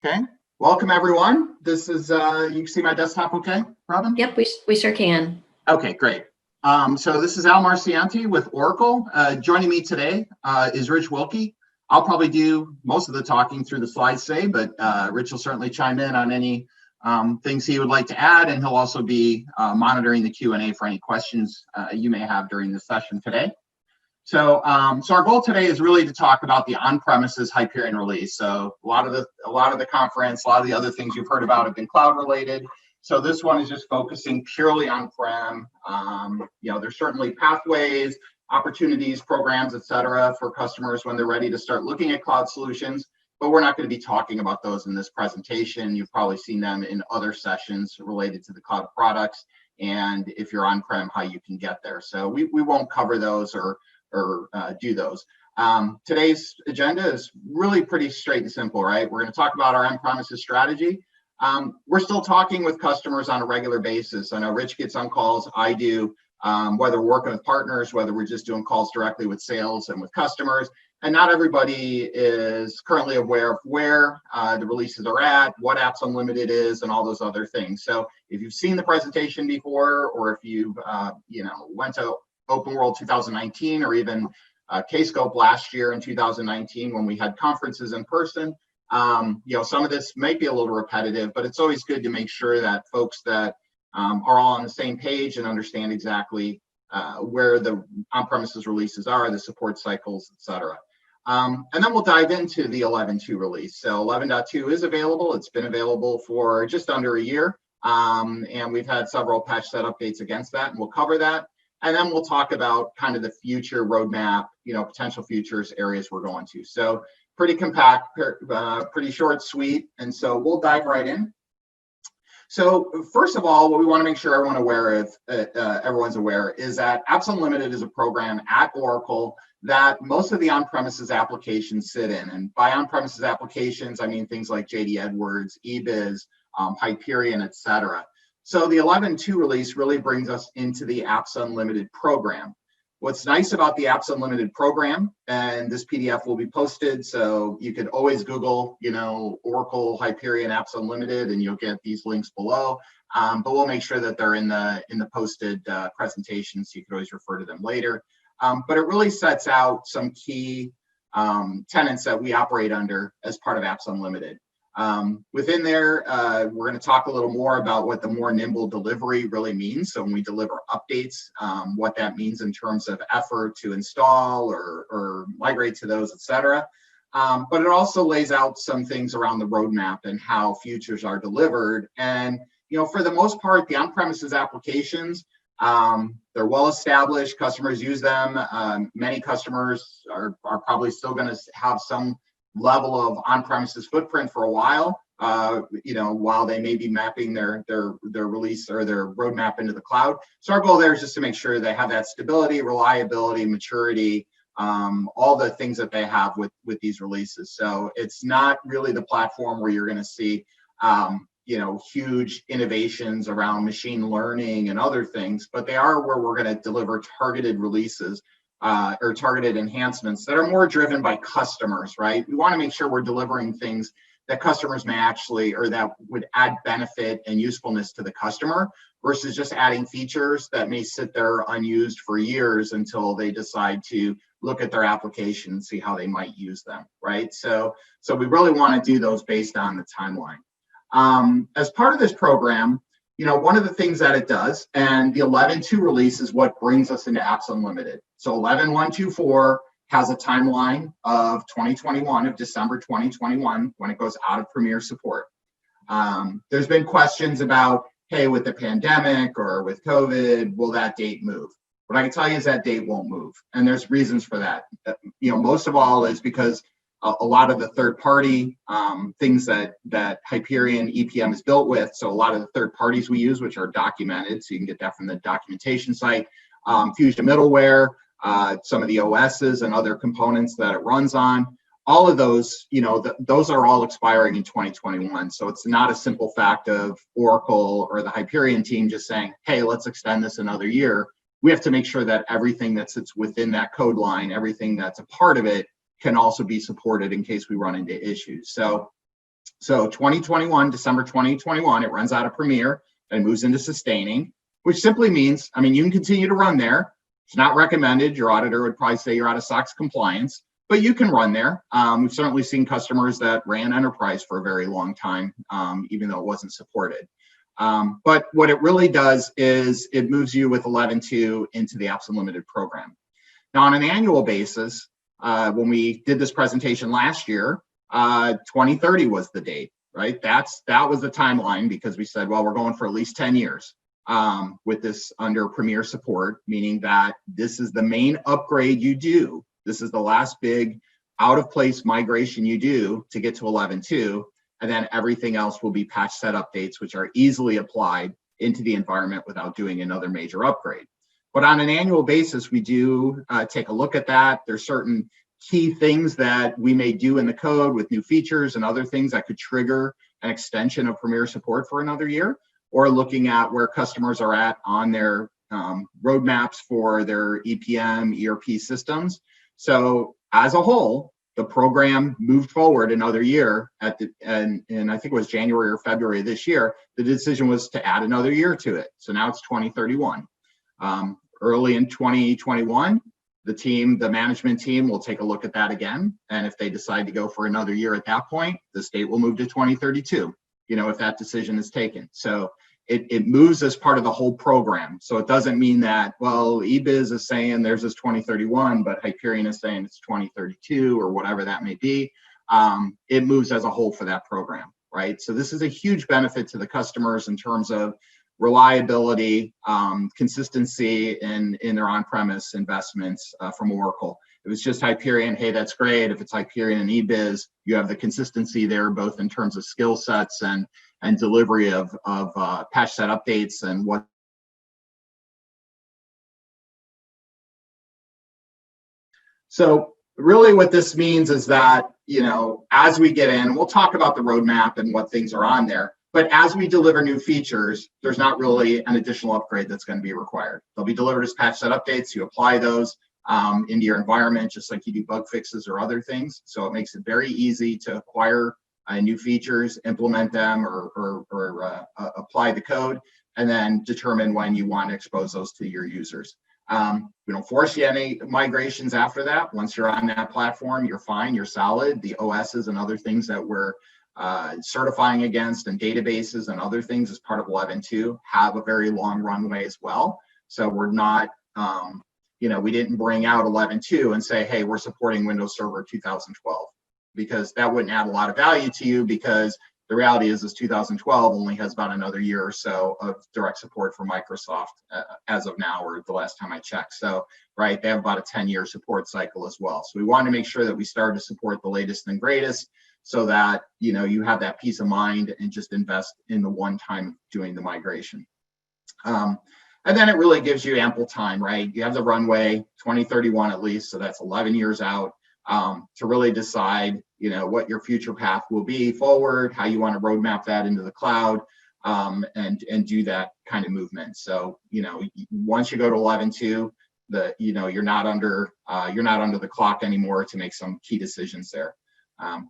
Okay, welcome everyone. This is, you can see my desktop okay, Robin? Yep, we sure can. Okay, great. So this is Al Marciante with Oracle. Joining me today is Rich Wilkie. I'll probably do most of the talking through the slides today, but Rich will certainly chime in on any things he would like to add, and he'll also be monitoring the Q&A for any questions you may have during the session today. So our goal today is really to talk about the on-premises Hyperion release. So a lot of the conference, a lot of the other things you've heard about have been cloud related. So this one is just focusing purely on-prem. There's certainly pathways, opportunities, programs, et cetera, for customers when they're ready to start looking at cloud solutions. But we're not going to be talking about those in this presentation. You've probably seen them in other sessions related to the cloud products, and if you're on-prem, how you can get there. So we won't cover those or do those. Today's agenda is really pretty straight and simple, right? We're going to talk about our on-premises strategy. We're still talking with customers on a regular basis. I know Rich gets on calls, I do, whether we're working with partners, whether we're just doing calls directly with sales and with customers. And not everybody is currently aware of where the releases are at, what Apps Unlimited is, and all those other things. So if you've seen the presentation before, or if you've went to OpenWorld 2019, or even Kscope last year in 2019 when we had conferences in person, some of this might be a little repetitive, but it's always good to make sure that folks that are all on the same page and understand exactly where the on-premises releases are, the support cycles, etc. And then we'll dive into the 11.2 release. So 11.2 is available. It's been available for just under a year, and we've had several patch set updates against that, and we'll cover that. And then we'll talk about kind of the future roadmap, potential futures areas we're going to. So pretty compact, pretty short, sweet. And so we'll dive right in. So first of all, what we want to make sure everyone's aware is that Apps Unlimited is a program at Oracle that most of the on-premises applications sit in. And by on-premises applications, I mean things like JD Edwards, eBiz, Hyperion, et cetera. So the 11.2 release really brings us into the Apps Unlimited program. What's nice about the Apps Unlimited program, and this PDF will be posted, so you could always Google, Oracle Hyperion Apps Unlimited, and you'll get these links below. But we'll make sure that they're in the posted presentation, so you can always refer to them later. But it really sets out some key tenets that we operate under as part of Apps Unlimited. Within there, we're going to talk a little more about what the more nimble delivery really means. So when we deliver updates, what that means in terms of effort to install or migrate to those, et cetera. But it also lays out some things around the roadmap and how futures are delivered. And, for the most part, the on-premises applications, they're well established. Customers use them. Many customers are probably still going to have some level of on-premises footprint for a while, while they may be mapping their release or their roadmap into the cloud. So our goal there is just to make sure they have that stability, reliability, maturity, all the things that they have with these releases. So it's not really the platform where you're going to see, huge innovations around machine learning and other things, but they are where we're going to deliver targeted releases or targeted enhancements that are more driven by customers, right? We want to make sure we're delivering things that customers may actually, or that would add benefit and usefulness to the customer versus just adding features that may sit there unused for years until they decide to look at their application and see how they might use them, right? So we really want to do those based on the timeline. As part of this program, one of the things that it does, and the 11.2 release is what brings us into Apps Unlimited. So 11.124 has a timeline of 2021, of December 2021, when it goes out of Premier support. There's been questions about, hey, with the pandemic or with COVID, will that date move? What I can tell you is that date won't move. And there's reasons for that. Most of all is because a lot of the third-party things that Hyperion EPM is built with. So a lot of the third parties we use, which are documented, so you can get that from the documentation site. Fusion middleware, some of the OSs and other components that it runs on. All of those, those are all expiring in 2021. So it's not a simple fact of Oracle or the Hyperion team just saying, hey, let's extend this another year. We have to make sure that everything that sits within that code line, everything that's a part of it, can also be supported in case we run into issues. So So 2021, December 2021, it runs out of Premier and moves into sustaining, which simply means, I mean, you can continue to run there. It's not recommended. Your auditor would probably say you're out of SOX compliance, but you can run there. We've certainly seen customers that ran enterprise for a very long time, even though it wasn't supported. But what it really does is it moves you with 11.2 into the Apps Unlimited program. Now, on an annual basis, when we did this presentation last year, 2030 was the date, right? That was the timeline, because we said, well, we're going for at least 10 years with this under Premier support, meaning that this is the main upgrade you do. This is the last big out-of-place migration you do to get to 11.2, and then everything else will be patch set updates, which are easily applied into the environment without doing another major upgrade. But on an annual basis, we do take a look at that. There's certain key things that we may do in the code with new features and other things that could trigger an extension of Premier support for another year, or looking at where customers are at on their roadmaps for their EPM, ERP systems. So as a whole, the program moved forward another year and I think it was January or February of this year, the decision was to add another year to it. So now it's 2031. Early in 2021, the management team will take a look at that again. And if they decide to go for another year at that point, the state will move to 2032, if that decision is taken. So it moves as part of the whole program. So it doesn't mean that, well, eBiz is saying there's this 2031, but Hyperion is saying it's 2032 or whatever that may be. It moves as a whole for that program, right? So this is a huge benefit to the customers in terms of reliability, consistency in their on-premise investments from Oracle. If it's just Hyperion, hey, that's great. If it's Hyperion and eBiz, you have the consistency there, both in terms of skill sets and delivery of patch set updates and what. So really what this means is that, as we get in, we'll talk about the roadmap and what things are on there. But as we deliver new features, there's not really an additional upgrade that's going to be required. They'll be delivered as patch set updates. You apply those into your environment, just like you do bug fixes or other things. So it makes it very easy to acquire new features, implement them, or apply the code, and then determine when you want to expose those to your users. We don't force you any migrations after that. Once you're on that platform, you're fine, you're solid. The OSs and other things that we're certifying against and databases and other things as part of 11.2 have a very long runway as well. So we're not, we didn't bring out 11.2 and say, hey, we're supporting Windows Server 2012, because that wouldn't add a lot of value to you, because the reality is 2012 only has about another year or so of direct support for Microsoft as of now, or the last time I checked. So, right, they have about a 10-year support cycle as well. So we wanted to make sure that we started to support the latest and greatest, so that you have that peace of mind and just invest in the one time doing the migration. And then it really gives you ample time, right? You have the runway 2031 at least, so that's 11 years out to really decide, what your future path will be forward, how you want to roadmap that into the cloud, and do that kind of movement. So, once you go to 11.2, you're not under the clock anymore to make some key decisions there.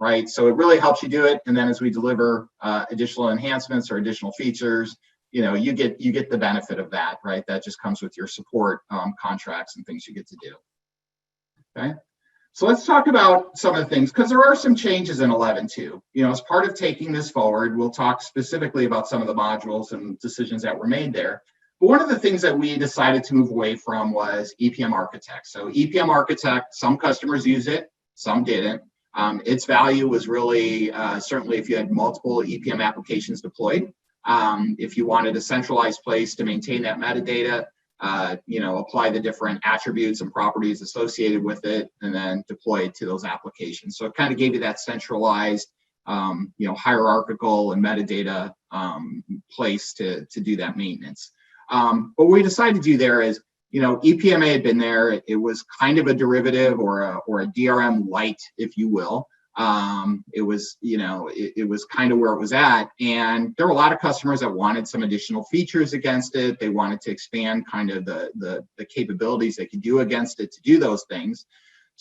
Right, so it really helps you do it. And then as we deliver additional enhancements or additional features, you get the benefit of that, right? That just comes with your support contracts and things you get to do. Okay, so let's talk about some of the things, because there are some changes in 11.2. As part of taking this forward, we'll talk specifically about some of the modules and decisions that were made there. But one of the things that we decided to move away from was EPM Architect. So EPM Architect, some customers use it, some didn't. Its value was really, certainly if you had multiple EPM applications deployed, if you wanted a centralized place to maintain that metadata, apply the different attributes and properties associated with it, and then deploy it to those applications. So it kind of gave you that centralized, hierarchical and metadata place to do that maintenance. But what we decided to do there is, EPMA had been there. It was kind of a derivative or a DRM light, if you will. It was, it was kind of where it was at. And there were a lot of customers that wanted some additional features against it. They wanted to expand kind of the capabilities they could do against it to do those things.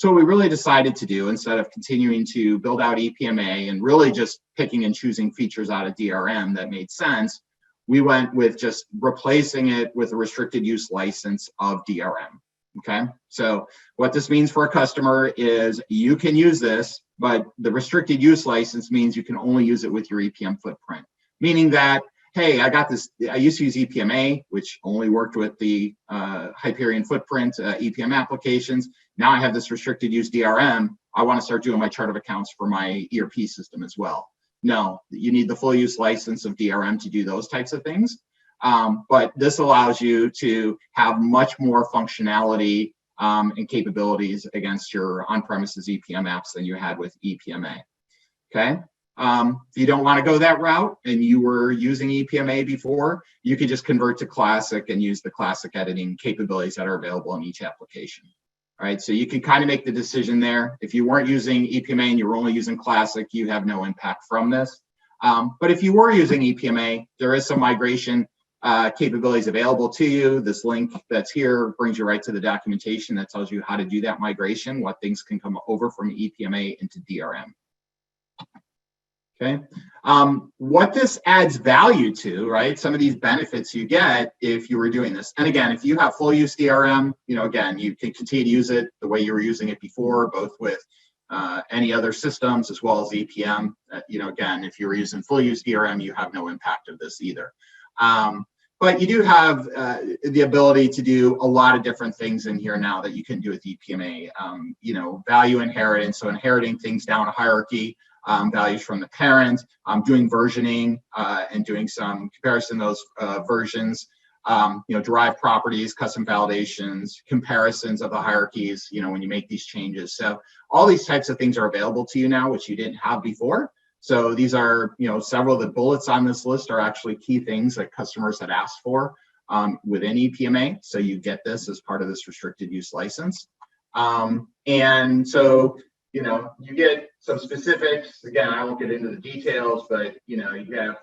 So we really decided to do, instead of continuing to build out EPMA and really just picking and choosing features out of DRM that made sense, we went with just replacing it with a restricted use license of DRM. Okay, so what this means for a customer is you can use this, but the restricted use license means you can only use it with your EPM footprint, meaning that, hey, I got this, I used to use EPMA, which only worked with the Hyperion footprint EPM applications. Now I have this restricted use DRM. I want to start doing my chart of accounts for my ERP system as well. No, you need the full use license of DRM to do those types of things. But this allows you to have much more functionality and capabilities against your on-premises EPM apps than you had with EPMA. Okay. If you don't want to go that route and you were using EPMA before, you could just convert to Classic and use the Classic editing capabilities that are available in each application. All right, so you can kind of make the decision there. If you weren't using EPMA and you were only using Classic, you have no impact from this. But if you were using EPMA, there is some migration capabilities available to you. This link that's here brings you right to the documentation that tells you how to do that migration, what things can come over from EPMA into DRM. Okay, what this adds value to, right? Some of these benefits you get if you were doing this. And again, if you have full use DRM, you know, again, you can continue to use it the way you were using it before, both with any other systems as well as EPM. You know, again, if you were using full use DRM, you have no impact of this either. But you do have the ability to do a lot of different things in here now that you can do with EPMA. You know, value inheritance, so inheriting things down a hierarchy. Values from the parent, doing versioning and doing some comparison of those versions, you know, derived properties, custom validations, comparisons of the hierarchies, you know, when you make these changes. So all these types of things are available to you now, which you didn't have before. So these are, you know, several of the bullets on this list are actually key things that customers had asked for within EPMA. So you get this as part of this restricted use license. And so, you know, you get some specifics. Again, I won't get into the details, but, you know, you have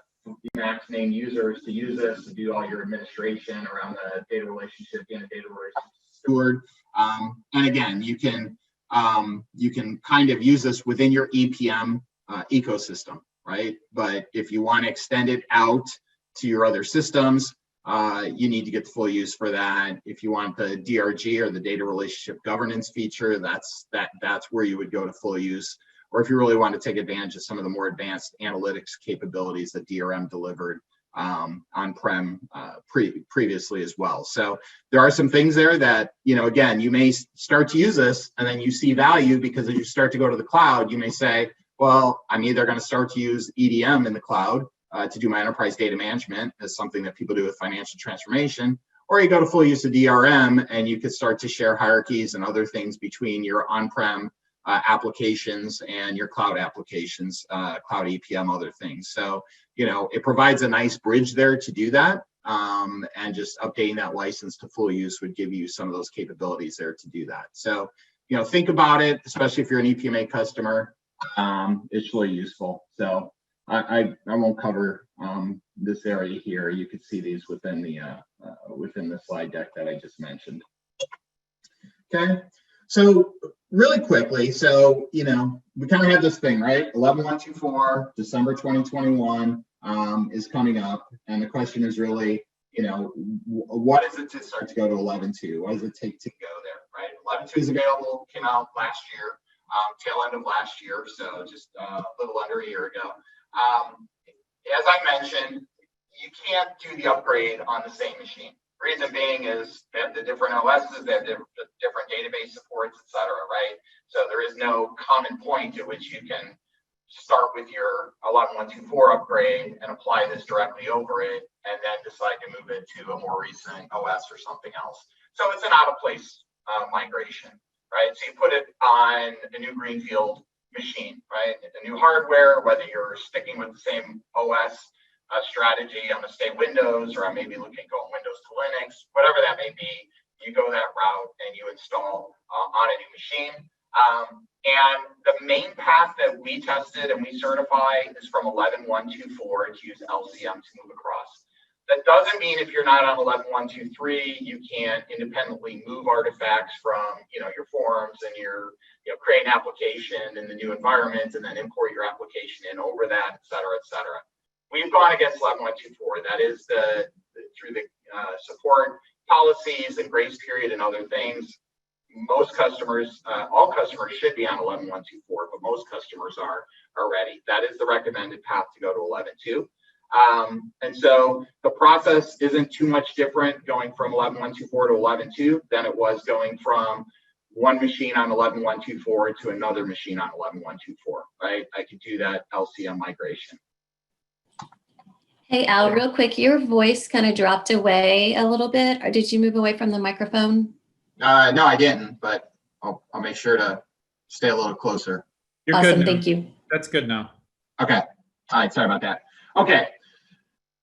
max name users to use this to do all your administration around the data relationship, being a data relationship steward. And again, you can kind of use this within your EPM ecosystem, right? But if you want to extend it out to your other systems, you need to get the full use for that. If you want the DRG or the data relationship governance feature, that's where you would go to full use. Or if you really want to take advantage of some of the more advanced analytics capabilities that DRM delivered on-prem previously as well. So there are some things there that, you know, again, you may start to use this and then you see value, because as you start to go to the cloud, you may say, well, I'm either going to start to use EDM in the cloud to do my enterprise data management as something that people do with financial transformation, or you go to full use of DRM and you could start to share hierarchies and other things between your on-prem applications and your cloud applications, cloud EPM, other things. So, you know, it provides a nice bridge there to do that. And just updating that license to full use would give you some of those capabilities there to do that. So, you know, think about it, especially if you're an EPMA customer. It's really useful. So I won't cover this area here. You could see these within the slide deck that I just mentioned. Okay, so really quickly, so you know, we kind of have this thing, right? 11.124, December 2021 is coming up, and the question is really, you know, what is it to start to go to 11.2? What does it take to go there, right? 11.2 is available, came out last year, tail end of last year, so just a little under a year ago. As I mentioned, you can't do the upgrade on the same machine. Reason being is they have the different OSs, they have the different database supports, et cetera, right? So there is no common point at which you can start with your 11.124 upgrade and apply this directly over it, and then decide to move it to a more recent OS or something else. So it's an out-of-place migration, right? So you put it on a new greenfield machine, right? The new hardware, whether you're sticking with the same OS strategy, I'm going to stay Windows, or I may be looking at going Windows to Linux, whatever that may be, you go that route and you install on a new machine. And the main path that we tested and we certify is from 11.124 to use LCM to move across. That doesn't mean if you're not on 11.123, you can't independently move artifacts from, your forms and create an application in the new environment and then import your application in over that, et cetera, et cetera. We've gone against 11.124. That is through the support policies and grace period and other things. Most customers, all customers should be on 11.124, but most customers are already. That is the recommended path to go to 11.2. And so the process isn't too much different going from 11.124 to 11.2 than it was going from one machine on 11.124 to another machine on 11.124, right? I could do that LCM migration. Hey, Al, real quick, your voice kind of dropped away a little bit. Or did you move away from the microphone? No, I didn't, but I'll make sure to stay a little closer. You're awesome, good now. Thank you. That's good now. Okay. All right, sorry about that. Okay.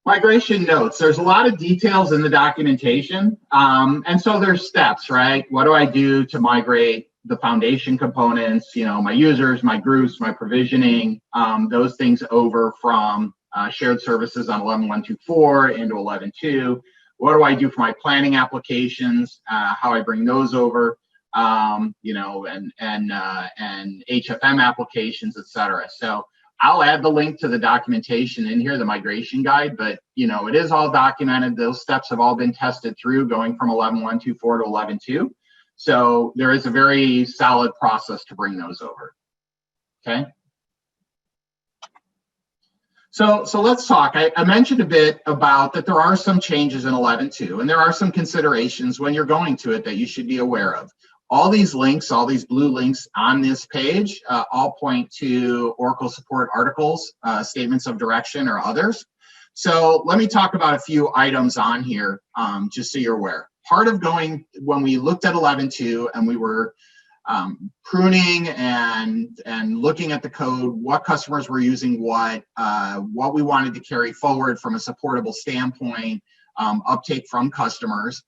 Migration notes. There's a lot of details in the documentation. And so there's steps, right? What do I do to migrate the foundation components, my users, my groups, my provisioning, those things over from shared services on 11.124 into 11.2. What do I do for my planning applications? How I bring those over, and HFM applications, et cetera. So I'll add the link to the documentation in here, the migration guide, but it is all documented. Those steps have all been tested through going from 11.124 to 11.2. So there is a very solid process to bring those over. Okay. So let's talk. I mentioned a bit about that there are some changes in 11.2, and there are some considerations when you're going to it that you should be aware of. All these links, all these blue links on this page, all point to Oracle support articles, statements of direction, or others. So let me talk about a few items on here, just so you're aware. Part of when we looked at 11.2 and we were pruning and looking at the code, what customers were using what we wanted to carry forward from a supportable standpoint, uptake from customers.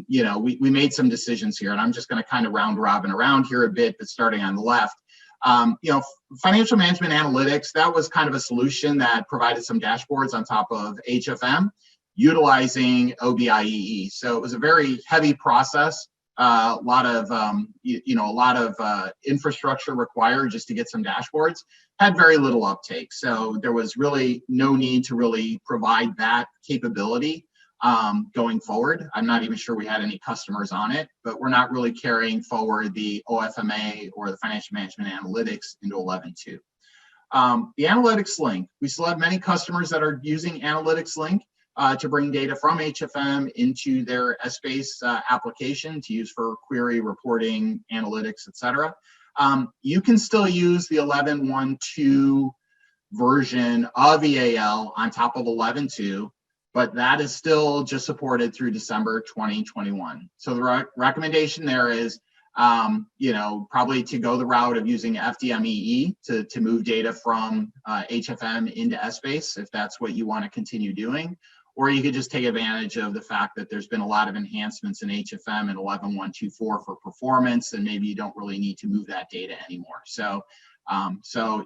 We made some decisions here, and I'm just going to kind of round robin around here a bit, but starting on the left. Financial management analytics, that was kind of a solution that provided some dashboards on top of HFM utilizing OBIEE. So it was a very heavy process. A lot of infrastructure required just to get some dashboards. Had very little uptake, so there was really no need to really provide that capability going forward. I'm not even sure we had any customers on it, but we're not really carrying forward the OFMA or the financial management analytics into 11.2. The analytics link, we still have many customers that are using analytics link to bring data from HFM into their Essbase application to use for query, reporting, analytics, etc. You can still use the 11.1.2 version of EAL on top of 11.2, but that is still just supported through December 2021. So the recommendation there is, probably to go the route of using FDMEE to move data from HFM into Essbase, if that's what you want to continue doing. Or you could just take advantage of the fact that there's been a lot of enhancements in HFM and 11.124 for performance, and maybe you don't really need to move that data anymore. So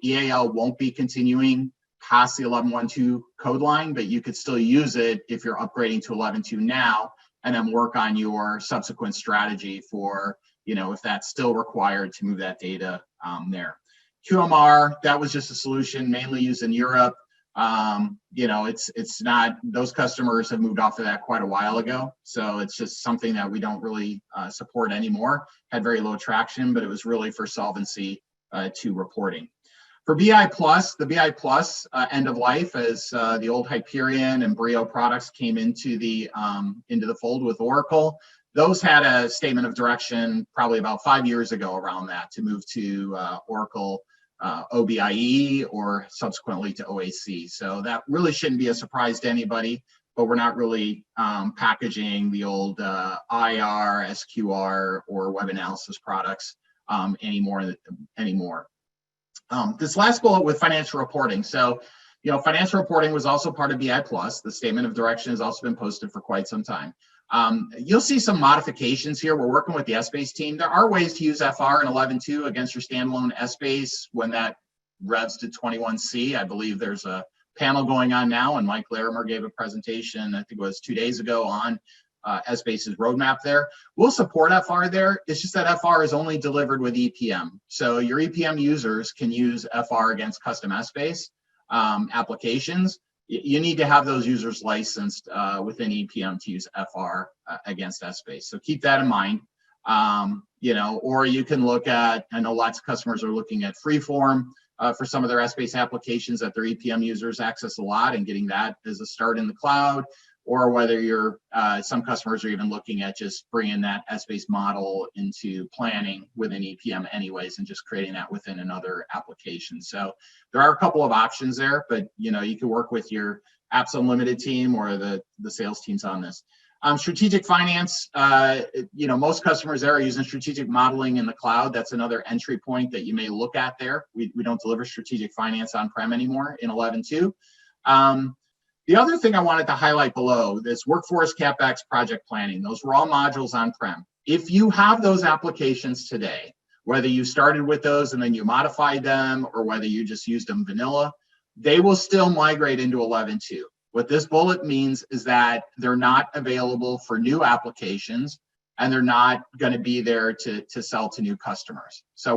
EAL won't be continuing past the 11.1.2 code line, but you could still use it if you're upgrading to 11.2 now, and then work on your subsequent strategy for, if that's still required to move that data there. QMR, that was just a solution mainly used in Europe. It's not, those customers have moved off of that quite a while ago. So it's just something that we don't really support anymore. Had very low traction, but it was really for solvency to reporting. For BI Plus, the BI Plus end of life as the old Hyperion and Brio products came into the fold with Oracle. Those had a statement of direction probably about 5 years ago around that to move to Oracle OBIE or subsequently to OAC. So that really shouldn't be a surprise to anybody, but we're not really packaging the old IR, SQR, or web analysis products anymore. This last bullet with financial reporting. So, financial reporting was also part of BI Plus. The statement of direction has also been posted for quite some time. You'll see some modifications here. We're working with the Essbase team. There are ways to use FR in 11.2 against your standalone Essbase when that revs to 21C. I believe there's a panel going on now, and Mike Larimer gave a presentation, I think it was 2 days ago, on Essbase's roadmap there. We'll support FR there. It's just that FR is only delivered with EPM. So your EPM users can use FR against custom Essbase applications. You need to have those users licensed within EPM to use FR against Essbase. So keep that in mind. You know, or you can look at, I know lots of customers are looking at Freeform for some of their Essbase applications that their EPM users access a lot, and getting that as a start in the cloud. Or whether you're, some customers are even looking at just bringing that Essbase model into planning within EPM anyways, and just creating that within another application. So there are a couple of options there, but you know, you can work with your Apps Unlimited team or the sales teams on this. Strategic finance, you know, most customers there are using strategic modeling in the cloud. That's another entry point that you may look at there. We don't deliver strategic finance on-prem anymore in 11.2. The other thing I wanted to highlight below this workforce CapEx project planning, those were all modules on-prem. If you have those applications today, whether you started with those and then you modified them, or whether you just used them vanilla, they will still migrate into 11.2. What this bullet means is that they're not available for new applications, and they're not going to be there to sell to new customers. So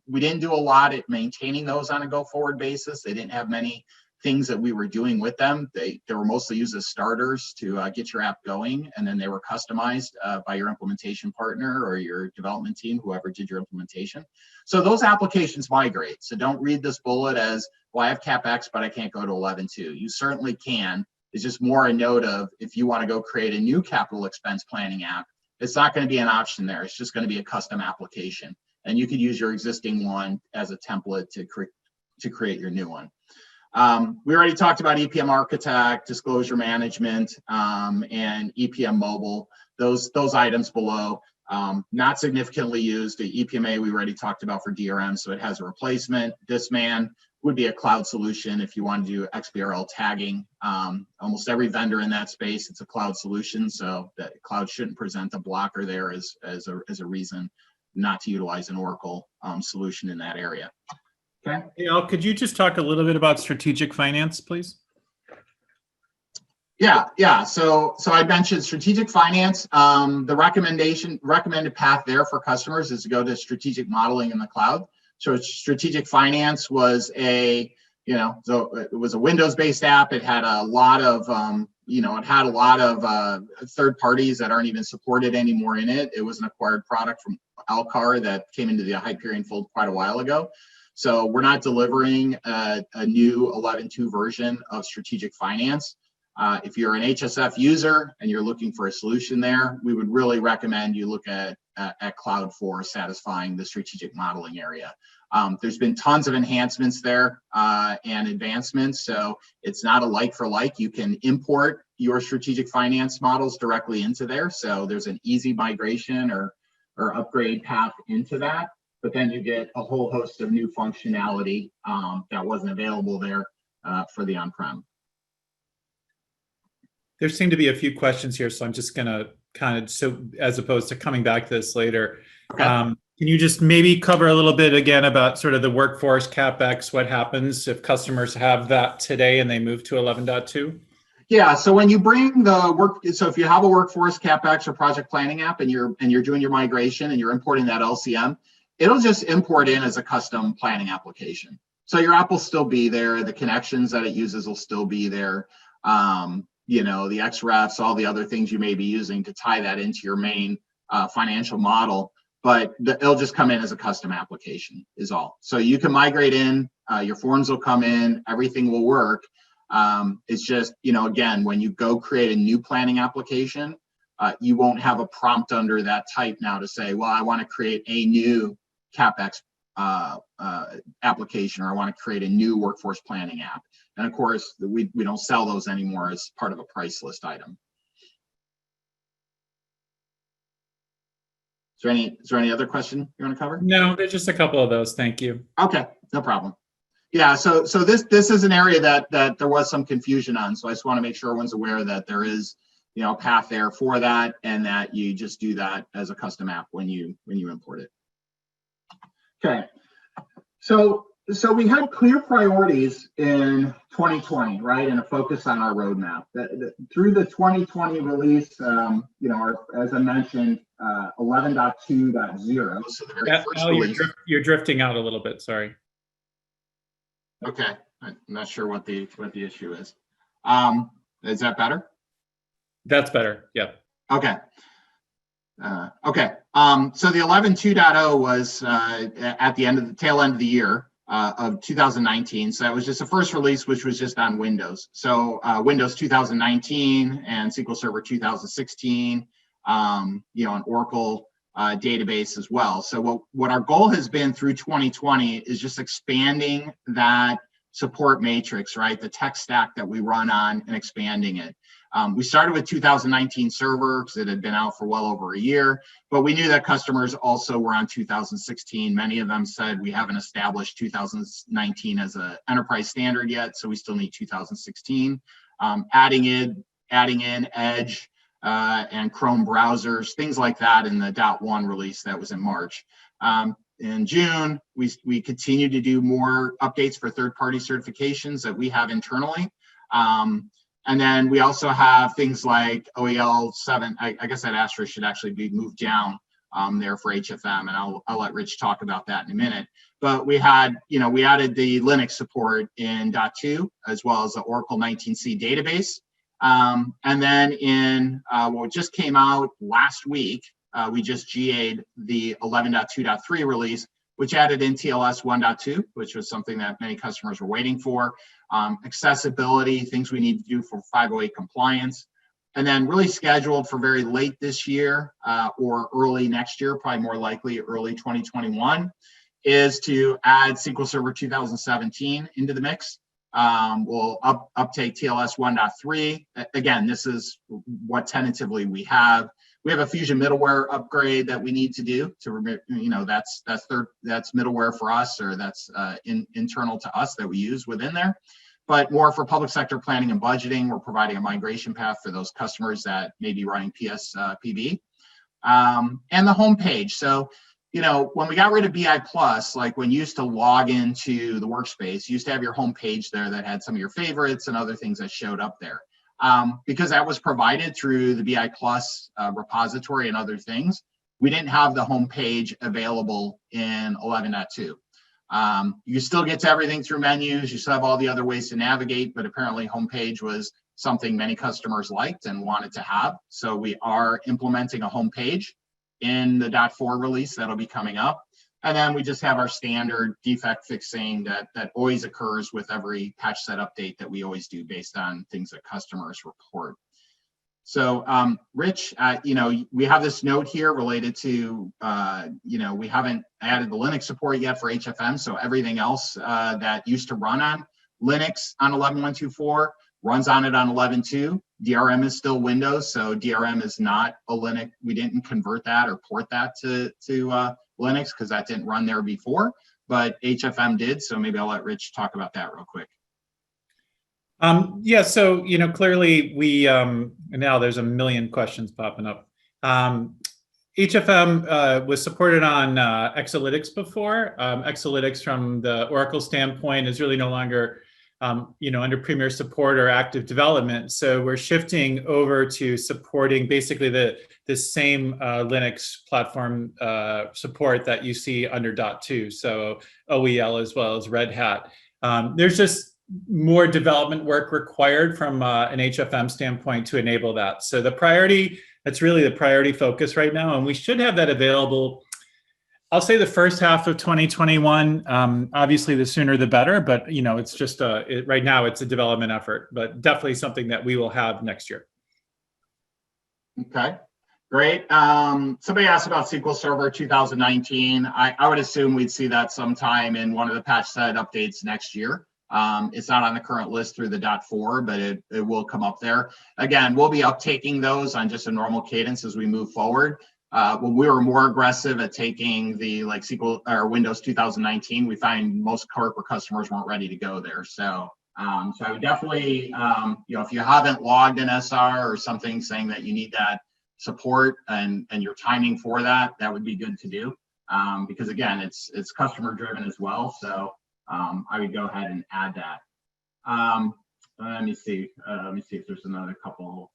we didn't do a lot at maintaining those on a go-forward basis. They didn't have many things that we were doing with them. They were mostly used as starters to get your app going, and then they were customized by your implementation partner or your development team, whoever did your implementation. So those applications migrate. So don't read this bullet as, well, I have CapEx, but I can't go to 11.2. You certainly can. It's just more a note of, if you want to go create a new capital expense planning app, it's not going to be an option there. It's just going to be a custom application. And you could use your existing one as a template to create your new one. We already talked about EPM Architect, Disclosure Management, and EPM Mobile. Those items below, not significantly used. The EPMA we already talked about for DRM, so it has a replacement. Disman would be a cloud solution if you want to do XBRL tagging. Almost every vendor in that space, it's a cloud solution, so that cloud shouldn't present a blocker there as a reason not to utilize an Oracle solution in that area. Okay. Hey, Al, could you just talk a little bit about strategic finance, please? Yeah. So I mentioned strategic finance. The recommended path there for customers is to go to strategic modeling in the cloud. So strategic finance was it was a Windows-based app. It had a lot of third parties that aren't even supported anymore in it. It was an acquired product from Alcar that came into the Hyperion fold quite a while ago. So we're not delivering a new 11.2 version of strategic finance. If you're an HSF user and you're looking for a solution there, we would really recommend you look at Cloud for satisfying the strategic modeling area. There's been tons of enhancements there and advancements, so it's not a like for like. You can import your strategic finance models directly into there, so there's an easy migration or upgrade path into that. But then you get a whole host of new functionality that wasn't available there for the on-prem. There seem to be a few questions here, so I'm just going to as opposed to coming back to this later, okay. Can you just maybe cover a little bit again about sort of the workforce CapEx, what happens if customers have that today and they move to 11.2? Yeah, so when you bring so if you have a workforce CapEx or project planning app and you're doing your migration and you're importing that LCM, it'll just import in as a custom planning application. So your app will still be there. The connections that it uses will still be there. The XREFs, all the other things you may be using to tie that into your main financial model, but it'll just come in as a custom application is all. So you can migrate in, your forms will come in, everything will work. It's just, again, when you go create a new planning application, you won't have a prompt under that type now to say, well, I want to create a new CapEx application, or I want to create a new workforce planning app. And of course, we don't sell those anymore as part of a price list item. Is there any other question you want to cover? No, there's just a couple of those. Thank you. Okay, no problem. Yeah, so this is an area that there was some confusion on. So I just want to make sure everyone's aware that there is a path there for that, and that you just do that as a custom app when you import it. Okay, so So we had clear priorities in 2020, right, and a focus on our roadmap. Through the 2020 release, as I mentioned, 11.2.0. So the very first release. You're drifting out a little bit. Sorry. Okay, I'm not sure what the issue is. Is that better? That's better. Yeah. Okay. So the 11.2.0 was at the tail end of the year of 2019. So that was just the first release, which was just on Windows. So Windows 2019 and SQL Server 2016, an Oracle database as well. So what our goal has been through 2020 is just expanding that support matrix, right? The tech stack that we run on, and expanding it. We started with 2019 server because it had been out for well over a year, but we knew that customers also were on 2016. Many of them said we haven't established 2019 as an enterprise standard yet, so we still need 2016. Adding in Edge and Chrome browsers, things like that in the .1 release that was in March. In June, we continue to do more updates for third-party certifications that we have internally. And then we also have things like OEL 7. I guess that asterisk should actually be moved down there for HFM, and I'll let Rich talk about that in a minute. But we added the Linux support in .2 as well as the Oracle 19c database. And then in what just came out last week, we just GA'd the 11.2.3 release, which added in TLS 1.2, which was something that many customers were waiting for. Accessibility, things we need to do for 508 compliance. And then really scheduled for very late this year or early next year, probably more likely early 2021, is to add SQL Server 2017 into the mix. We'll uptake TLS 1.3. Again, this is what tentatively we have. We have a Fusion middleware upgrade that we need to do to, that's middleware for us, or that's internal to us that we use within there. But more for public sector planning and budgeting, we're providing a migration path for those customers that may be running PSPB. And the homepage. So, when we got rid of BI Plus, like when you used to log into the workspace, you used to have your homepage there that had some of your favorites and other things that showed up there. Because that was provided through the BI Plus repository and other things, we didn't have the homepage available in 11.2. You still get to everything through menus, you still have all the other ways to navigate, but apparently homepage was something many customers liked and wanted to have. So we are implementing a homepage in the .4 release that'll be coming up. And then we just have our standard defect fixing that always occurs with every patch set update that we always do based on things that customers report. So, Rich, we have this note here related to, we haven't added the Linux support yet for HFM. So everything else that used to run on Linux on 11.124 runs on it on 11.2. DRM is still Windows, so DRM is not a Linux. We didn't convert that or port that to Linux because that didn't run there before, but HFM did. So maybe I'll let Rich talk about that real quick. Yeah, so, clearly we, now there's a million questions popping up. HFM was supported on Exalytics before. Exalytics from the Oracle standpoint is really no longer, under Premier support or active development. So we're shifting over to supporting basically the same Linux platform support that you see under .2, so OEL as well as Red Hat. There's just more development work required from an HFM standpoint to enable that. So that's really the priority focus right now, and we should have that available, I'll say the first half of 2021. Obviously, the sooner the better, but it's just right now it's a development effort, but definitely something that we will have next year. Okay, great. Somebody asked about SQL Server 2019. I would assume we'd see that sometime in one of the patch set updates next year. It's not on the current list through the .4, but it will come up there. Again, we'll be uptaking those on just a normal cadence as we move forward. When we were more aggressive at taking the SQL or Windows 2019, we find most corporate customers weren't ready to go there. So I would definitely, if you haven't logged an SR or something saying that you need that support and your timing for that, that would be good to do. Because again, it's customer driven as well. So I would go ahead and add that. Let me see if there's another couple.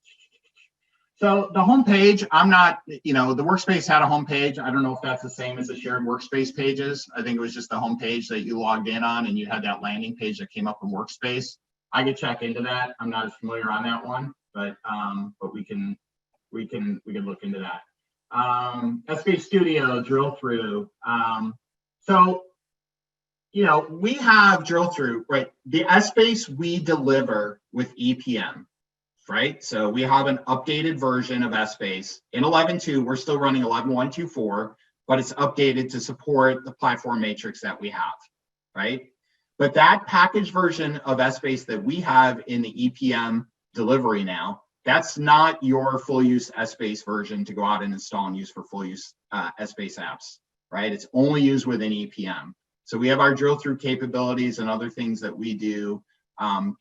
So the home page, I'm not, the workspace had a home page. I don't know if that's the same as the shared workspace pages. I think it was just the home page that you logged in on, and you had that landing page that came up in workspace. I could check into that. I'm not as familiar on that one, but we can look into that. Essbase Studio drill through. So we have drill through, right? The Essbase we deliver with EPM. Right, so we have an updated version of Essbase in 11.2. We're still running 11.124, but it's updated to support the platform matrix that we have, right? But that packaged version of Essbase that we have in the EPM delivery now, that's not your full use Essbase version to go out and install and use for full use Essbase apps, right? It's only used within EPM. So we have our drill through capabilities and other things that we do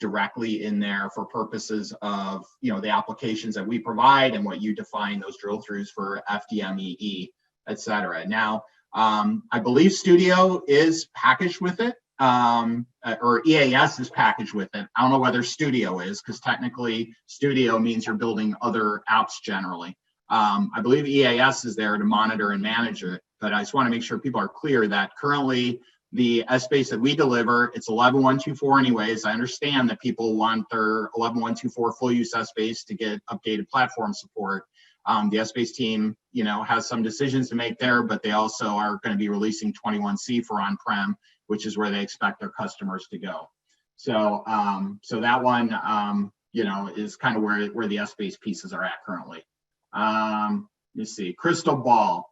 directly in there for purposes of the applications that we provide and what you define those drill throughs for FDMEE, et cetera. Now, I believe Studio is packaged with it, or EAS is packaged with it. I don't know whether Studio is, because technically Studio means you're building other apps generally. I believe EAS is there to monitor and manage it, but I just want to make sure people are clear that currently the Essbase that we deliver, it's 11.124 anyways. I understand that people want their 11.124 full use Essbase to get updated platform support. The Essbase team, has some decisions to make there, but they also are going to be releasing 21C for on-prem, which is where they expect their customers to go. So, so that one, is kind of where the Essbase pieces are at currently. Let me see, Crystal Ball.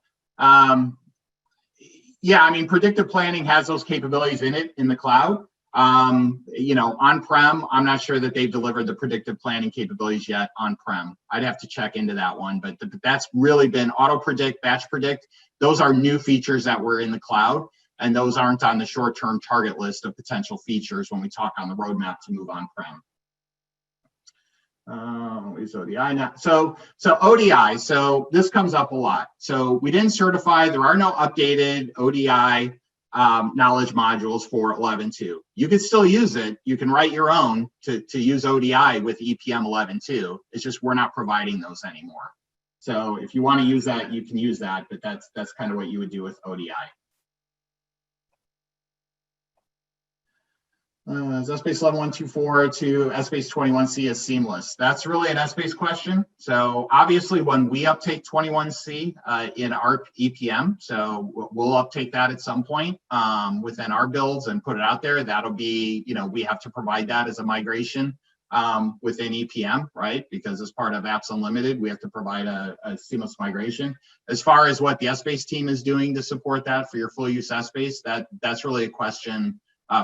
Yeah, I mean, predictive planning has those capabilities in it in the cloud. On-prem, I'm not sure that they've delivered the predictive planning capabilities yet on-prem. I'd have to check into that one, but that's really been auto predict, batch predict. Those are new features that were in the cloud, and those aren't on the short-term target list of potential features when we talk on the roadmap to move on-prem. Is ODI now? So ODI, so this comes up a lot. So we didn't certify, there are no updated ODI knowledge modules for 11.2. You can still use it. You can write your own to use ODI with EPM 11.2. It's just we're not providing those anymore. So if you want to use that, you can use that, but that's kind of what you would do with ODI. Is Essbase 11.124 to Essbase 21C is seamless? That's really an Essbase question. So obviously when we uptake 21C in our EPM, so we'll uptake that at some point within our builds and put it out there. That'll be, we have to provide that as a migration within EPM, right? Because as part of Apps Unlimited, we have to provide a seamless migration. As far as what the Essbase team is doing to support that for your full use Essbase, that's really a question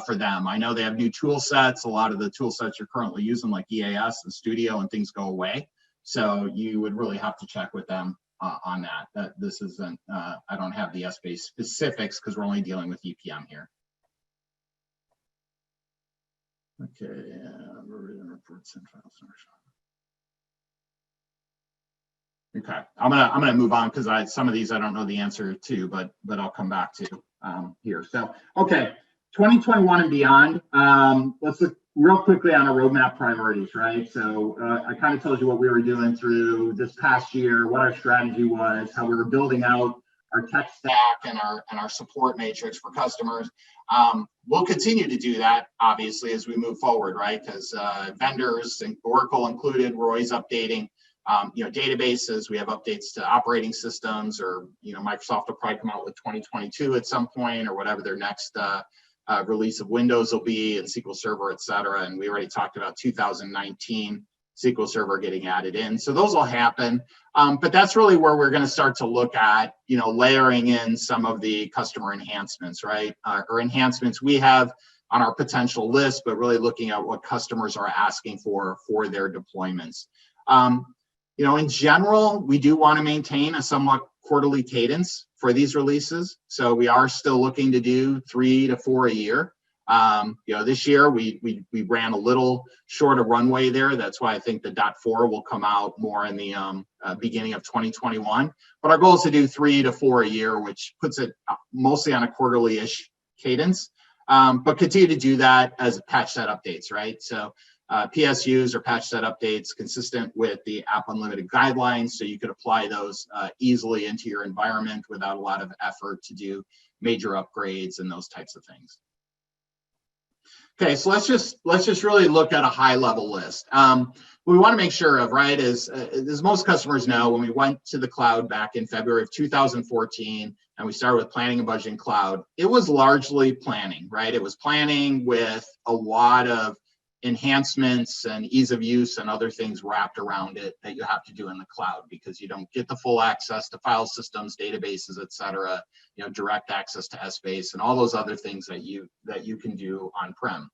for them. I know they have new tool sets. A lot of the tool sets you're currently using, like EAS and Studio and things, go away. So you would really have to check with them on that. This isn't, I don't have the Essbase specifics because we're only dealing with EPM here. Okay, okay, I'm gonna move on because some of these I don't know the answer to, but I'll come back to here. So okay. 2021 and beyond, let's look real quickly on our roadmap priorities, right? So I kind of told you what we were doing through this past year, what our strategy was, how we were building out our tech stack and our support matrix for customers. We'll continue to do that, obviously, as we move forward, right? Because vendors, and Oracle included, we're always updating. Databases, we have updates to operating systems, or Microsoft will probably come out with 2022 at some point, or whatever their next release of Windows will be, and SQL Server, et cetera. And we already talked about 2019 SQL Server getting added in. So those will happen. But that's really where we're going to start to look at, layering in some of the customer enhancements, right? Or enhancements we have on our potential list, but really looking at what customers are asking for their deployments. In general, we do want to maintain a somewhat quarterly cadence for these releases. So we are still looking to do 3 to 4 a year. This year we ran a little short of runway there. That's why I think the .4 will come out more in the beginning of 2021. But our goal is to do 3 to 4 a year, which puts it mostly on a quarterly-ish cadence. but continue to do that as patch set updates, right? So PSUs or patch set updates consistent with the App Unlimited guidelines, so you could apply those easily into your environment without a lot of effort to do major upgrades and those types of things. Okay, so let's just really look at a high level list. What we want to make sure of, right, is as most customers know, when we went to the cloud back in February of 2014 and we started with Planning and Budgeting Cloud, it was largely planning, right? It was planning with a lot of enhancements and ease of use and other things wrapped around it that you have to do in the cloud, because you don't get the full access to file systems, databases, et cetera, direct access to Essbase and all those other things that you can do on-prem.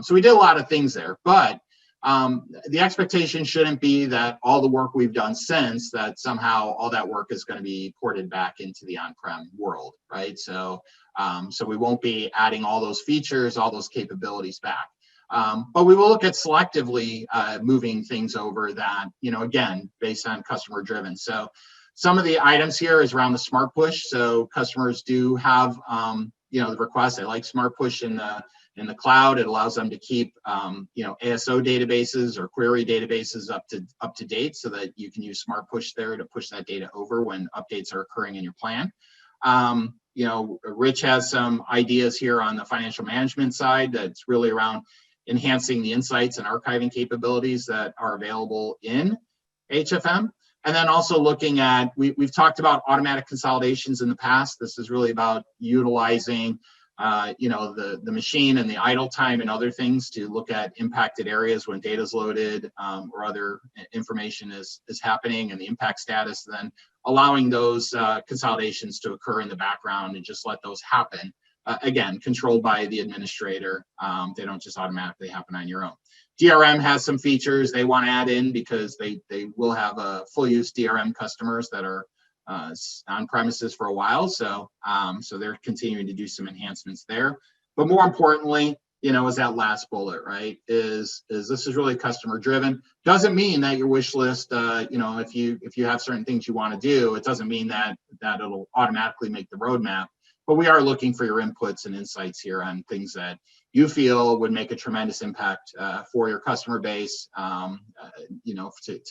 So we did a lot of things there, but the expectation shouldn't be that all the work we've done since, that somehow all that work is going to be ported back into the on-prem world, right? So we won't be adding all those features, all those capabilities back. But we will look at selectively moving things over that, again, based on customer driven. So some of the items here is around the Smart Push. So customers do have, the request. They like Smart Push in the cloud. It allows them to keep, ASO databases or query databases up to date, so that you can use Smart Push there to push that data over when updates are occurring in your plan. Rich has some ideas here on the financial management side that's really around enhancing the insights and archiving capabilities that are available in HFM. And then also looking at, we've talked about automatic consolidations in the past. This is really about utilizing, the machine and the idle time and other things to look at impacted areas when data is loaded or other information is happening, and the impact status, then allowing those consolidations to occur in the background and just let those happen. Again, controlled by the administrator. They don't just automatically happen on your own. DRM has some features they want to add in, because they will have full use DRM customers that are on premises for a while. So they're continuing to do some enhancements there. But more importantly, is that last bullet, right? Is this is really customer driven. Doesn't mean that your wish list, if you have certain things you want to do, it doesn't mean that it'll automatically make the roadmap. But we are looking for your inputs and insights here on things that you feel would make a tremendous impact for your customer base, to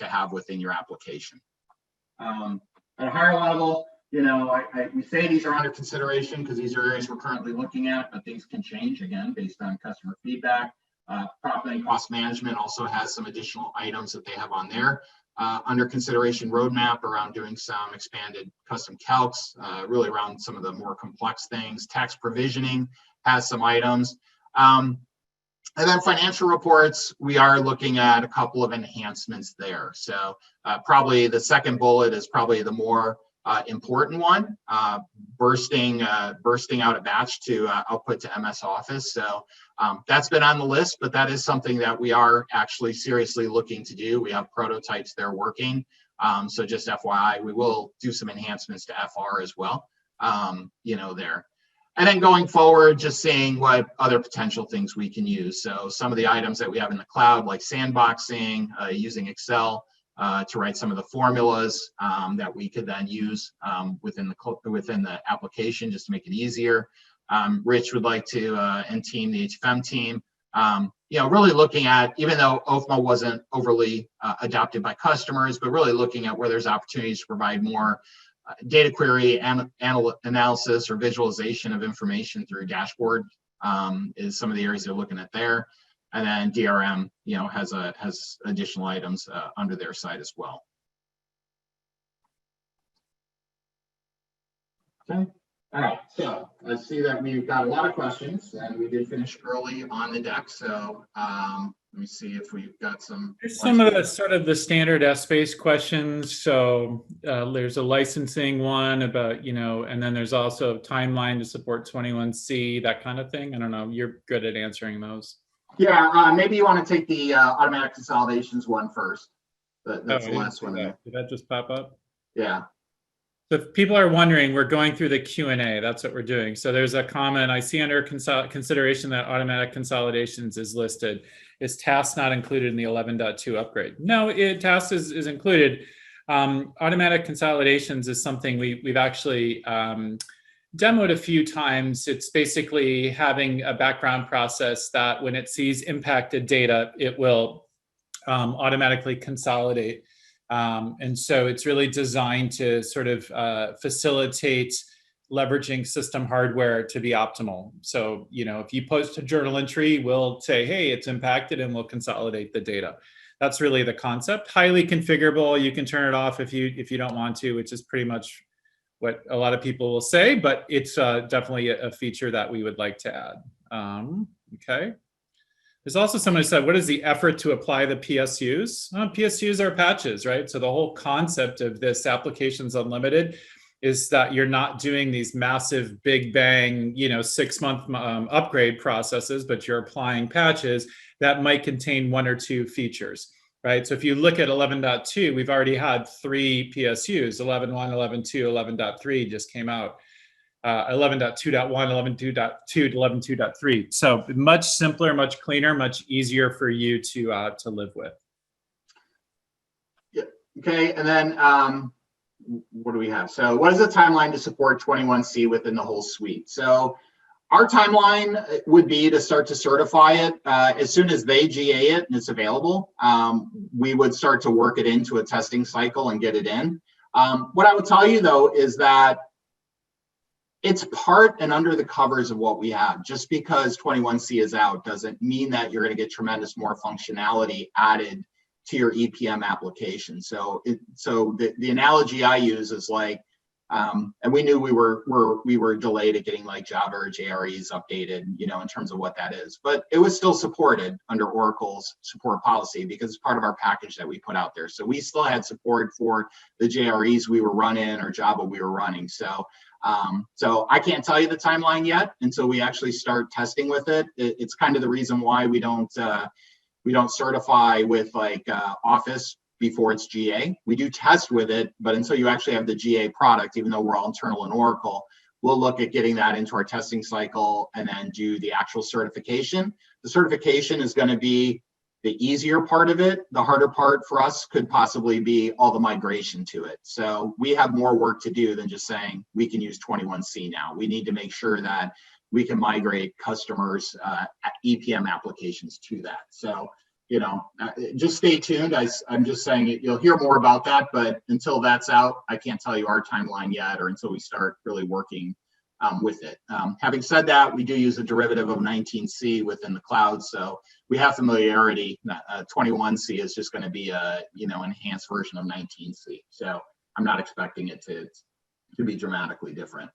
have within your application. At a higher level, we say these are under consideration because these are areas we're currently looking at, but things can change, again, based on customer feedback. Profit and cost management also has some additional items that they have on there. Under consideration roadmap around doing some expanded custom calcs, really around some of the more complex things. Tax provisioning has some items. And then financial reports, we are looking at a couple of enhancements there. So probably the second bullet is probably the more important one, bursting out a batch to output to MS Office. So that's been on the list, but that is something that we are actually seriously looking to do. We have prototypes there working. So just FYI, we will do some enhancements to FR as well, there. And then going forward, just seeing what other potential things we can use. So some of the items that we have in the cloud, like sandboxing, using Excel to write some of the formulas that we could then use within the application, just to make it easier. Rich would like to, and the HFM team, really looking at, even though OFMA wasn't overly adopted by customers, but really looking at where there's opportunities to provide more data query analysis or visualization of information through dashboard is some of the areas they're looking at there. And then DRM, has additional items under their side as well. Okay. All right. So I see that we've got a lot of questions, and we did finish early on the deck. So let me see if we've got some. There's some of the sort of the standard Essbase questions. So there's a licensing one about, and then there's also a timeline to support 21C, that kind of thing. I don't know. You're good at answering those. Yeah, maybe you want to take the automatic consolidations one first. That's the last one. Did that just pop up? Yeah. So if people are wondering, we're going through the Q&A. That's what we're doing. So there's a comment. I see under consideration that automatic consolidations is listed. Is TAS not included in the 11.2 upgrade? No, TAS is included. Automatic consolidations is something we've actually demoed a few times. It's basically having a background process that when it sees impacted data, it will automatically consolidate. And so it's really designed to sort of facilitate leveraging system hardware to be optimal. So, if you post a journal entry, we'll say, hey, it's impacted, and we'll consolidate the data. That's really the concept. Highly configurable. You can turn it off if you don't want to, which is pretty much what a lot of people will say, but it's definitely a feature that we would like to add. Okay. There's also someone who said, what is the effort to apply the PSUs? PSUs are patches, right? So the whole concept of this Applications Unlimited is that you're not doing these massive big bang, 6-month upgrade processes, but you're applying patches that might contain 1 or 2 features, right? So if you look at 11.2, we've already had 3 PSUs, 11.1, 11.2, 11.3 just came out. 11.2.1, 11.2.2, 11.2.3. So much simpler, much cleaner, much easier for you to live with. Yeah. Okay, and then what do we have? So what is the timeline to support 21C within the whole suite? So our timeline would be to start to certify it as soon as they GA it and it's available. We would start to work it into a testing cycle and get it in. What I would tell you though is that it's part and under the covers of what we have. Just because 21C is out doesn't mean that you're going to get tremendous more functionality added to your EPM application. So the analogy I use is like, and we knew we were delayed at getting like Java or JREs updated, in terms of what that is, but it was still supported under Oracle's support policy because it's part of our package that we put out there. So we still had support for the JREs we were running or Java we were running. So I can't tell you the timeline yet until we actually start testing with it. It's kind of the reason why we don't certify with like Office before it's GA. We do test with it, but until you actually have the GA product, even though we're all internal in Oracle, we'll look at getting that into our testing cycle and then do the actual certification. The certification is going to be the easier part of it. The harder part for us could possibly be all the migration to it. So we have more work to do than just saying we can use 21C now. We need to make sure that we can migrate customers' EPM applications to that. So, just stay tuned. I'm just saying you'll hear more about that, but until that's out, I can't tell you our timeline yet, or until we start really working with it. Having said that, we do use a derivative of 19C within the cloud, so we have familiarity. 21C is just going to be a enhanced version of 19C. So I'm not expecting it to be dramatically different.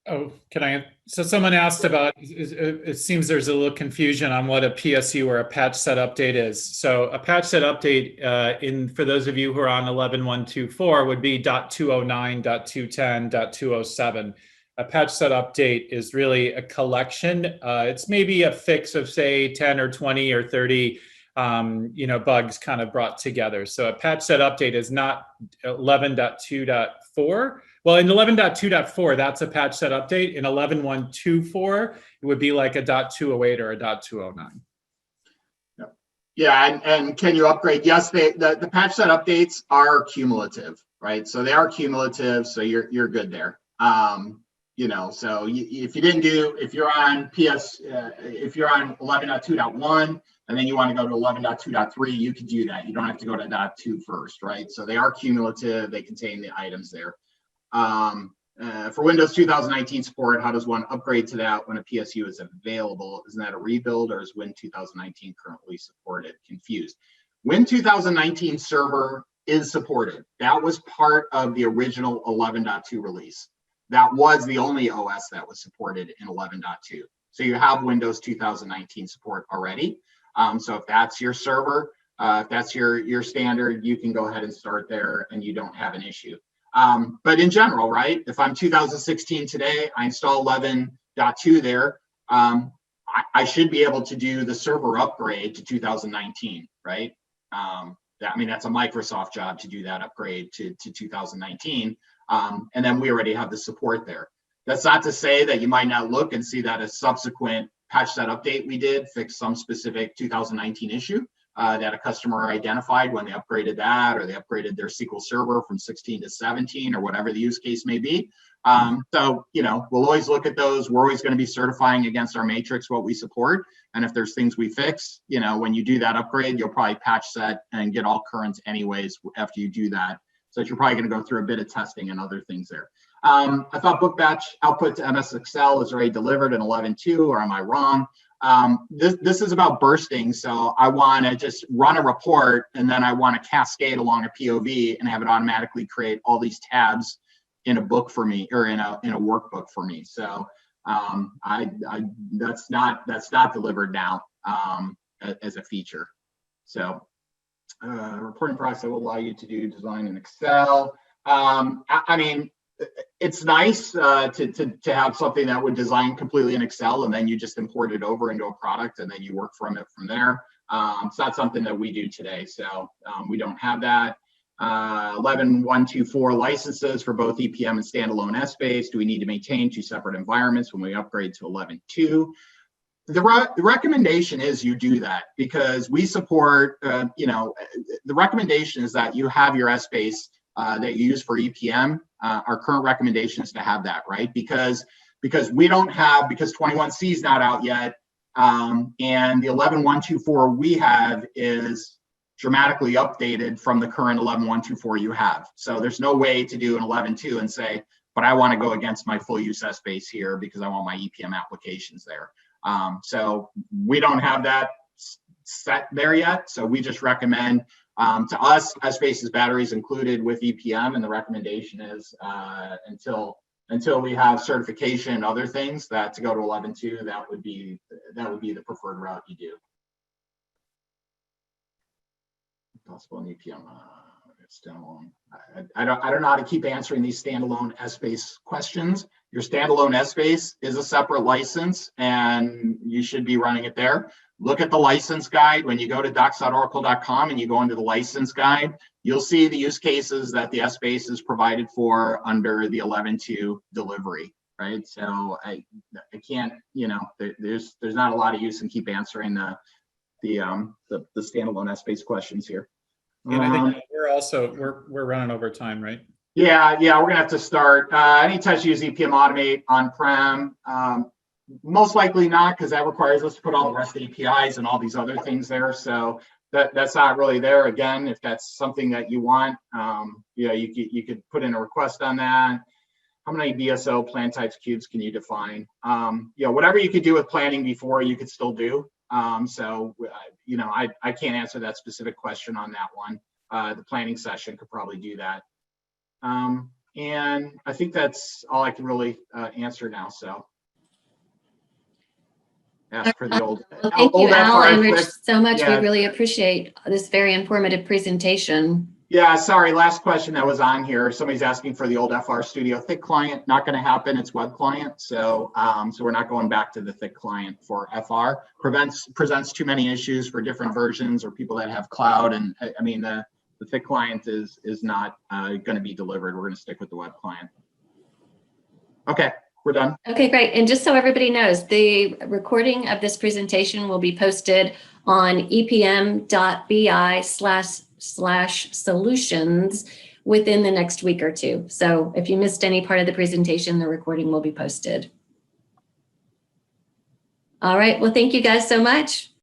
So, can I? So someone asked about, it seems there's a little confusion on what a PSU or a patch set update is. So a patch set update for those of you who are on 11.124 would be .209, .210, .207. A patch set update is really a collection. It's maybe a fix of say 10 or 20 or 30 bugs kind of brought together. So a patch set update is not 11.2.4. Well, in 11.2.4, that's a patch set update. In 11.124, it would be like a .208 or a .209. Yeah, and can you upgrade? Yes, the patch set updates are cumulative, right? So they are cumulative, so you're good there. So if you're on if you're on 11.2.1 and then you want to go to 11.2.3, you can do that. You don't have to go to .2 first, right? So they are cumulative. They contain the items there. For Windows 2019 support, how does one upgrade to that when a PSU is available? Isn't that a rebuild, or is Win 2019 currently supported? Confused. Win 2019 server is supported. That was part of the original 11.2 release. That was the only OS that was supported in 11.2. So you have Windows 2019 support already. So if that's your server, if that's your standard, you can go ahead and start there and you don't have an issue. But in general, right, if I'm 2016 today, I install 11.2 there, I should be able to do the server upgrade to 2019, right? That's a Microsoft job to do that upgrade to 2019. And then we already have the support there. That's not to say that you might not look and see that a subsequent patch set update we did fixed some specific 2019 issue, that a customer identified when they upgraded that, or they upgraded their SQL Server from 16 to 17, or whatever the use case may be. So, we'll always look at those. We're always going to be certifying against our matrix what we support. And if there's things we fix, when you do that upgrade, you'll probably patch set and get all current anyways after you do that. So you're probably going to go through a bit of testing and other things there. I thought book batch output to MS Excel is already delivered in 11.2, or am I wrong? This is about bursting. So I want to just run a report, and then I want to cascade along a POV and have it automatically create all these tabs in a book for me, or in a workbook for me. So that's not delivered now as a feature. So reporting process that will allow you to do design in Excel. I mean, it's nice to have something that would design completely in Excel, and then you just import it over into a product, and then you work from it from there. It's not something that we do today, so we don't have that. 11.124 licenses for both EPM and standalone Essbase. Do we need to maintain two separate environments when we upgrade to 11.2? The recommendation is you do that, because we support, the recommendation is that you have your Essbase that you use for EPM. Our current recommendation is to have that, right? Because we don't have, because 21C is not out yet, and the 11.124 we have is dramatically updated from the current 11.124 you have. So there's no way to do an 11.2 and say, but I want to go against my full use Essbase here because I want my EPM applications there. So we don't have that set there yet. So we just recommend, to us, Essbase's batteries included with EPM, and the recommendation is until we have certification and other things, that to go to 11.2, that would be the preferred route you do. Possible in EPM standalone. I don't know how to keep answering these standalone Essbase questions. Your standalone Essbase is a separate license, and you should be running it there. Look at the license guide. When you go to docs.oracle.com and you go into the license guide, you'll see the use cases that the Essbase is provided for under the 11.2 delivery, right? So I can't, there's not a lot of use in keep answering the standalone Essbase questions here. And I think we're running over time, right? Yeah, we're gonna have to start. Any touch use EPM Automate on-prem? Most likely not, because that requires us to put all the REST APIs and all these other things there. So that's not really there. Again, if that's something that you want, you could put in a request on that. How many BSO plan types cubes can you define? Whatever you could do with planning before, you could still do. I can't answer that specific question on that one. The planning session could probably do that. And I think that's all I can really answer now. So ask for the old. Well, thank you, Al and Rich, so much. Yeah. We really appreciate this very informative presentation. Yeah, sorry, last question that was on here. Somebody's asking for the old FR Studio thick client. Not going to happen. It's web client. So we're not going back to the thick client for FR. Presents too many issues for different versions or people that have cloud. And I mean, the thick client is not going to be delivered. We're going to stick with the web client. Okay, we're done. Okay, great. And just so everybody knows, the recording of this presentation will be posted on epm.bi/solutions within the next week or two. So if you missed any part of the presentation, the recording will be posted. All right. Well, thank you guys so much.